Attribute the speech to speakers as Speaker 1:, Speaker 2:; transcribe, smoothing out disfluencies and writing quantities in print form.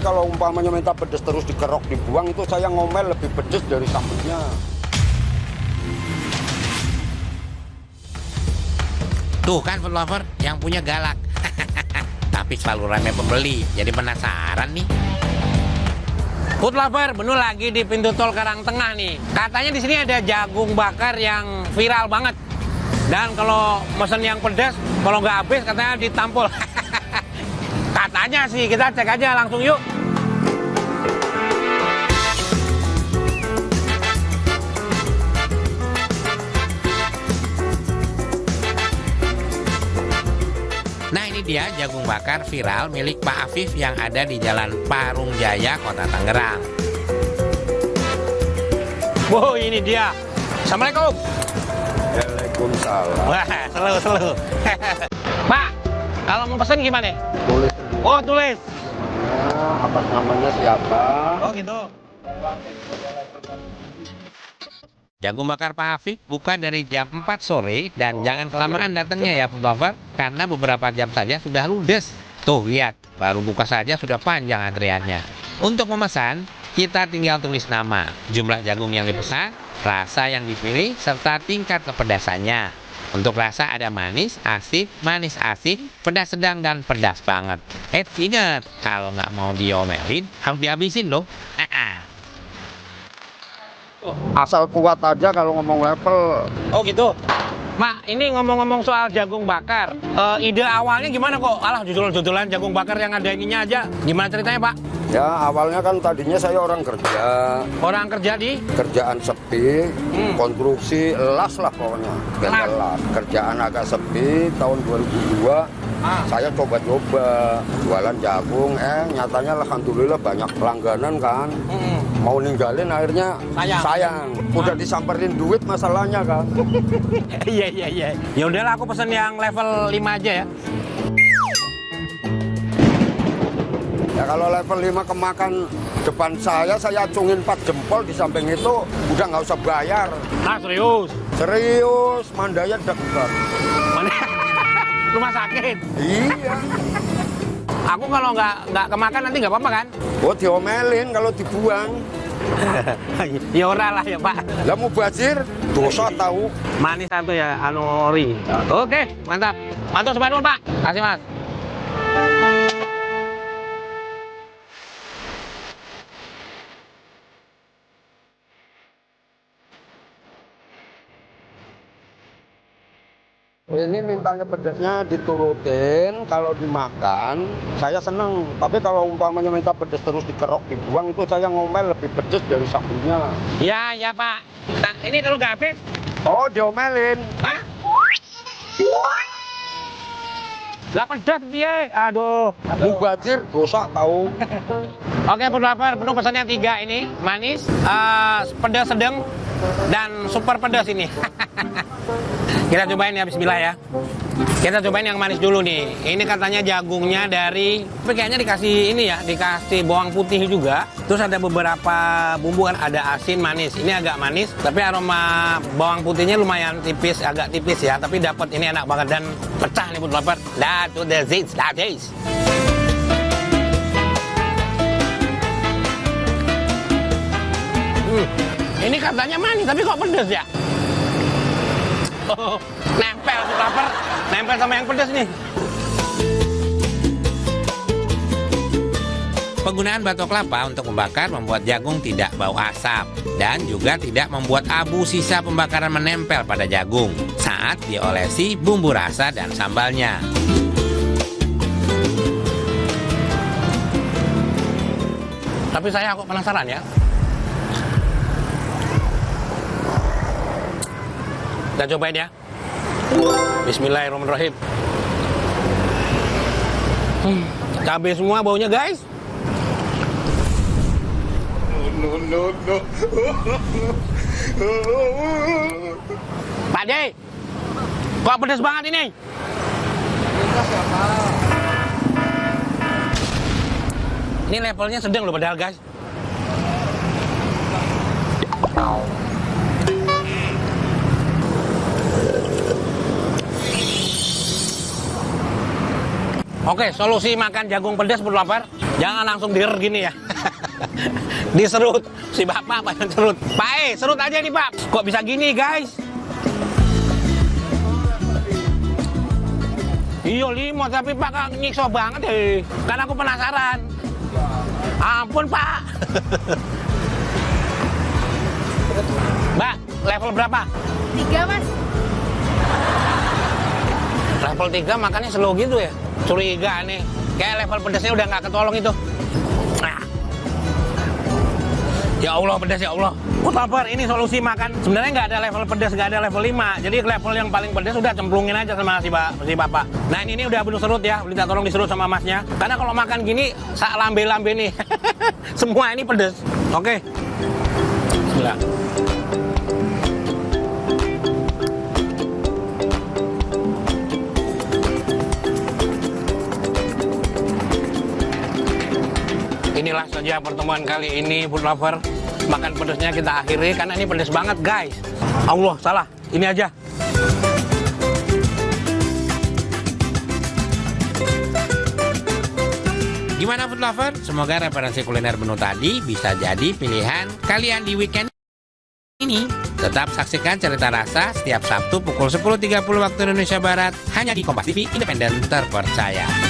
Speaker 1: kalau umpamanya minta pedes terus dikerok dibuang, itu saya ngomel lebih pedes dari sambelnya.
Speaker 2: Tuh kan food lover yang punya galak. Tapi selalu ramai pembeli, jadi penasaran nih. Food lover, Benu lagi di pintu tol Karangtengah nih. Katanya di sini ada jagung bakar yang viral banget. Dan kalau mesen yang pedas, kalau nggak habis katanya ditampol. Katanya sih, kita cek aja langsung yuk. Nah ini dia jagung bakar viral milik Pak Afif yang ada di Jalan Parung Jaya, Kota Tangerang. Wow, ini dia. Assalamualaikum.
Speaker 1: Waalaikumsalam.
Speaker 2: Wah, selalu. Pak, kalau mau pesen gimana?
Speaker 1: Tulis.
Speaker 2: Oh, tulis.
Speaker 1: Atas namanya siapa?
Speaker 2: Oh gitu. Jagung bakar Pak Afif buka dari jam 4 sore dan jangan kelamaan datangnya ya food lover, karena beberapa jam saja sudah ludes. Tuh lihat, baru buka saja sudah panjang antriannya. Untuk memesan, kita tinggal tulis nama, jumlah jagung yang dipesan, rasa yang dipilih, serta tingkat kepedasannya. Untuk rasa ada manis, asin, pedas sedang, dan pedas banget. Ingat, kalau nggak mau diomelin, harus dihabisin loh.
Speaker 1: Asal kuat aja kalau ngomong level.
Speaker 2: Oh gitu. Mak, ini ngomong-ngomong soal jagung bakar, ide awalnya gimana kok? Alah, judul-judulan jagung bakar yang ada ininya aja. Gimana ceritanya, Pak?
Speaker 1: Ya awalnya kan tadinya saya orang kerja.
Speaker 2: Orang kerja di?
Speaker 1: Kerjaan sepi, konstruksi, las lah pokoknya. Las. Kerjaan agak sepi, tahun 2002 saya coba-coba jualan jagung. Nyatanya alhamdulillah banyak pelangganan kan. Mau ninggalin akhirnya sayang. Udah disamperin duit masalahnya kan.
Speaker 2: Iya. Ya udahlah, aku pesen yang level 5 aja ya.
Speaker 1: Ya kalau level 5 kemakan depan saya acungin 4 jempol, di samping itu udah nggak usah bayar.
Speaker 2: Ah, serius?
Speaker 1: Serius, mandaya deg-degan.
Speaker 2: Mana? Rumah sakit?
Speaker 1: Iya.
Speaker 2: Aku kalau nggak kemakan nanti nggak apa-apa kan?
Speaker 1: Oh diomelin kalau dibuang.
Speaker 2: Ya ora lah ya Pak.
Speaker 1: Lah mau bazir, dosa tahu.
Speaker 2: Manis satu ya, ori. Oke, mantap. Mantap sebangun Pak. Kasih Mas.
Speaker 1: Ini mintanya pedasnya diturutin, kalau dimakan saya seneng. Tapi kalau umpamanya minta pedas terus dikerok dibuang, itu saya ngomel lebih pedas dari sambelnya.
Speaker 2: Ya Pak. Nah, ini terlalu nggak habis.
Speaker 1: Oh diomelin.
Speaker 2: Hah? Lah pedas dia. Aduh.
Speaker 1: Mubazir dosa tahu.
Speaker 2: Oke, penuh pesannya 3 ini, manis, pedas sedang, dan super pedas ini. Kita cobain ya, bismillah ya. Kita cobain yang manis dulu nih. Ini katanya jagungnya dari, tapi kayaknya dikasih ini ya, dikasih bawang putih juga. Terus ada beberapa bumbu kan, ada asin, manis. Ini agak manis, tapi aroma bawang putihnya lumayan tipis, agak tipis ya. Tapi dapat ini enak banget dan pecah nih food lover. That to the zits, that taste. Ini katanya manis, tapi kok pedas ya? Oh, nempel food lover, nempel sama yang pedas nih. Penggunaan batok kelapa untuk membakar membuat jagung tidak bau asap dan juga tidak membuat abu sisa pembakaran menempel pada jagung saat diolesi bumbu rasa dan sambalnya. Tapi saya kok penasaran ya. Kita cobain ya. Bismillahirrahmanirrahim. Cabai semua baunya guys. No. Pak De, kok pedas banget ini? Ini levelnya sedang loh padahal guys. Oke, solusi makan jagung pedas food lover. Jangan langsung dir gini ya. Diserut. Si bapak banyak serut. Pak serut aja nih pak. Kok bisa gini guys? Iya 5 tapi pak kak nyiksa banget deh. Karena aku penasaran. Ampun pak. Mbak, level berapa?
Speaker 3: 3 mas.
Speaker 2: Level 3 makannya slow gitu ya? Curiga nih. Kayak level pedasnya udah nggak ketolong itu. Nah. Ya Allah pedas ya Allah. Food Lover ini solusi makan. Sebenarnya nggak ada level pedas, nggak ada level 5. Jadi level yang paling pedas udah cemplungin aja sama si bapak. Nah ini udah penuh serut ya. Minta tolong diserut sama masnya. Karena kalau makan gini sak lambe-lambe nih. Semua ini pedas. Oke. Bismillah. Inilah saja pertemuan kali ini Food Lover. Makan pedasnya kita akhiri karena ini pedas banget guys. Allah salah. Ini aja. Gimana Food Lover? Semoga referensi kuliner menu tadi bisa jadi pilihan kalian di weekend ini. Tetap saksikan Cerita Rasa setiap Sabtu pukul 10.30 waktu Indonesia Barat hanya di Kompas TV Independen Terpercaya.